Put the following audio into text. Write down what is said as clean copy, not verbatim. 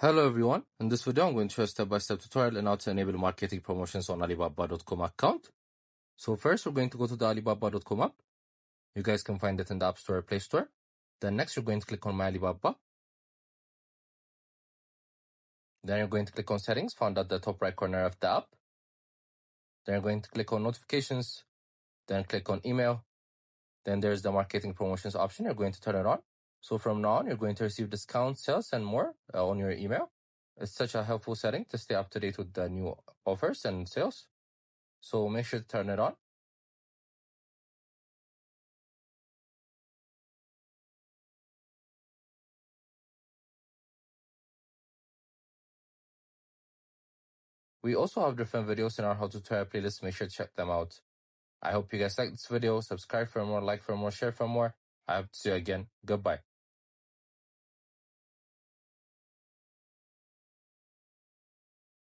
Hello everyone, in this video I'm going to show a step-by-step tutorial on how to enable marketing promotions on Alibaba.com account. So first we're going to go to the Alibaba.com app. You guys can find it in the App Store or Play Store. Then next you're going to click on My Alibaba. Then you're going to click on Settings, found at the top right corner of the app. Then you're going to click on Notifications. Then click on Email. Then there's the Marketing Promotions option. You're going to turn it on. So from now on, you're going to receive discounts, sales, and more on your email. It's such a helpful setting to stay up to date with the new offers and sales. So make sure to turn it on. We also have different videos in our How to Tutorial playlist. Make sure to check them out. I hope you guys liked this video. Subscribe for more, like for more, share for more. I hope to see you again. Goodbye.